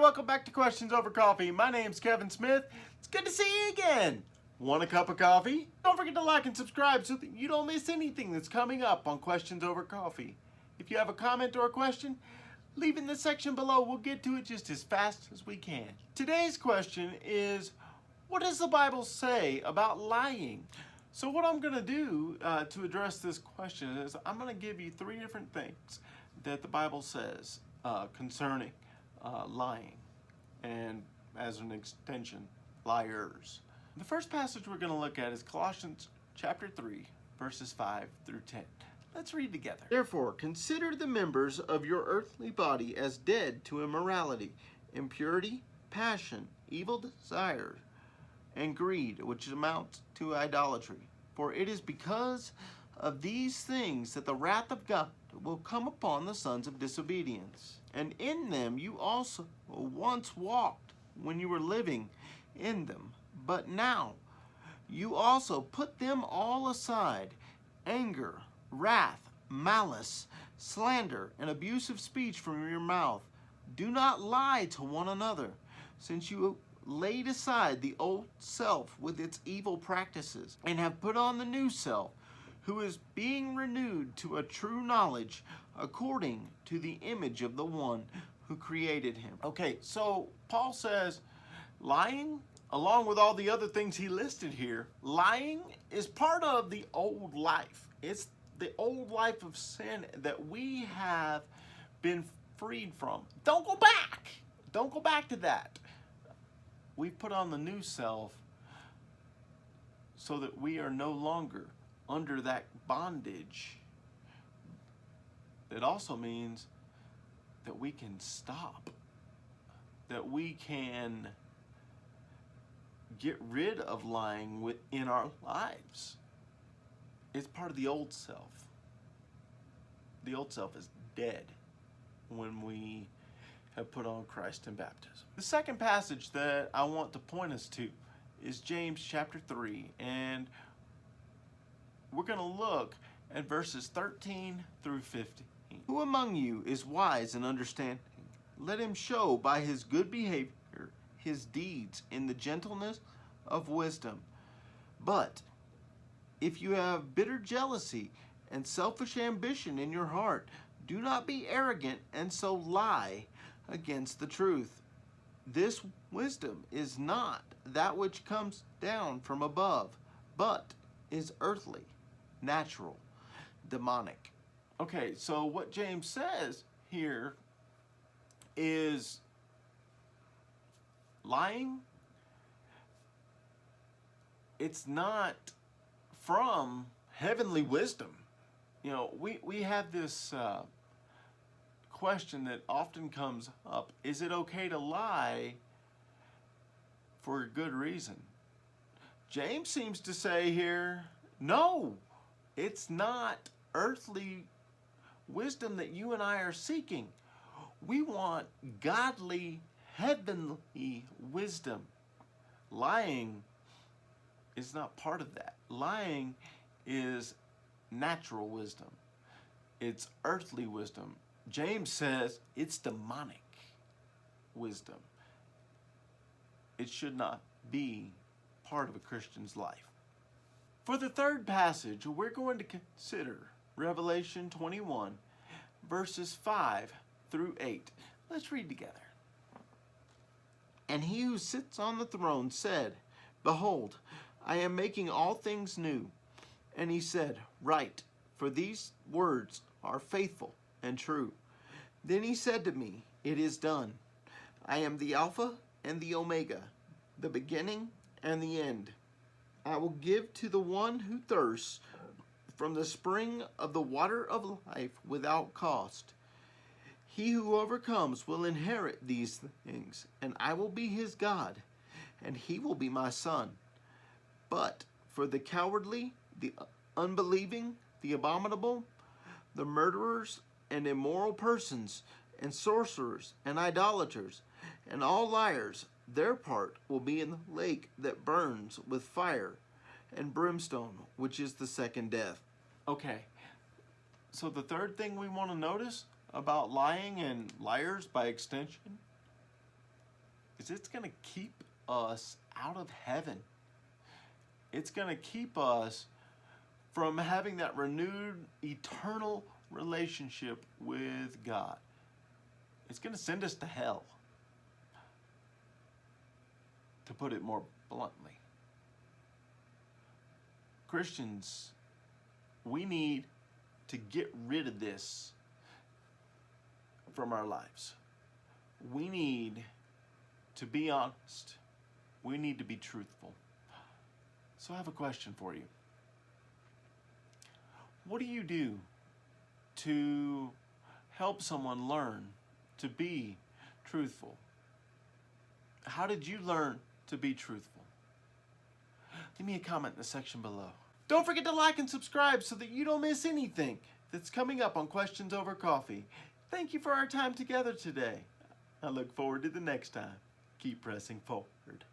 welcome back to Questions Over Coffee. My name's Kevin Smith. It's good to see you again. Want a cup of coffee? Don't forget to like and subscribe so that you don't miss anything that's coming up on Questions Over Coffee. If you have a comment or a question, leave it in the section below. We'll get to it just as fast as we can. Today's question is, what does the Bible say about lying? So what I'm going to do to address this question is I'm going to give you three different things that the Bible says concerning lying, and as an extension, liars. The first passage we're going to look at is Colossians chapter 3, verses 5 through 10. Let's read together. Therefore, consider the members of your earthly body as dead to immorality, impurity, passion, evil desires, and greed, which amounts to idolatry. For it is because of these things that the wrath of God will come upon the sons of disobedience. And in them you also once walked when you were living in them. But now you also put them all aside: anger, wrath, malice, slander, and abusive speech from your mouth. Do not lie to one another, since you laid aside the old self with its evil practices, and have put on the new self, who is being renewed to a true knowledge according to the image of the one who created him. Okay, so Paul says lying, along with all the other things he listed here, lying is part of the old life. It's the old life of sin that we have been freed from. Don't go back. Don't go back to that. We put on the new self so that we are no longer under that bondage. It also means that we can stop, that we can get rid of lying within our lives. It's part of the old self. The old self is dead when we have put on Christ in baptism. The second passage that I want to point us to is James chapter 3, and we're going to look at verses 13 through 15. Who among you is wise and understanding? Let him show by his good behavior his deeds in the gentleness of wisdom. But if you have bitter jealousy and selfish ambition in your heart, do not be arrogant and so lie against the truth. This wisdom is not that which comes down from above, but is earthly, natural, demonic. Okay, so what James says here is lying, it's not from heavenly wisdom. You know, we have this question that often comes up: is it okay to lie for a good reason? James seems to say here, no, it's not earthly wisdom that you and I are seeking. We want godly, heavenly wisdom. Lying is not part of that. Lying is natural wisdom. It's earthly wisdom. James says it's demonic wisdom. It should not be part of a Christian's life. For the third passage, we're going to consider Revelation 21, verses 5 through 8. Let's read together. And he who sits on the throne said, Behold, I am making all things new. And he said, Write, for these words are faithful and true. Then he said to me, It is done. I am the Alpha and the Omega, the beginning and the end. I will give to the one who thirsts from the spring of the water of life without cost. He who overcomes will inherit these things, and I will be his God, and he will be my son. But for the cowardly, the unbelieving, the abominable, the murderers, and immoral persons, and sorcerers, and idolaters, and all liars, their part will be in the lake that burns with fire and brimstone, which is the second death. Okay, so the third thing we want to notice about lying and liars by extension is it's going to keep us out of heaven. It's going to keep us from having that renewed eternal relationship with God. It's going to send us to hell, to put it more bluntly. Christians, we need to get rid of this from our lives. We need to be honest. We need to be truthful. So I have a question for you. What do you do to help someone learn to be truthful? How did you learn to be truthful? Leave me a comment in the section below. Don't forget to like and subscribe so that you don't miss anything that's coming up on Questions Over Coffee. Thank you for our time together today. I look forward to the next time. Keep pressing forward.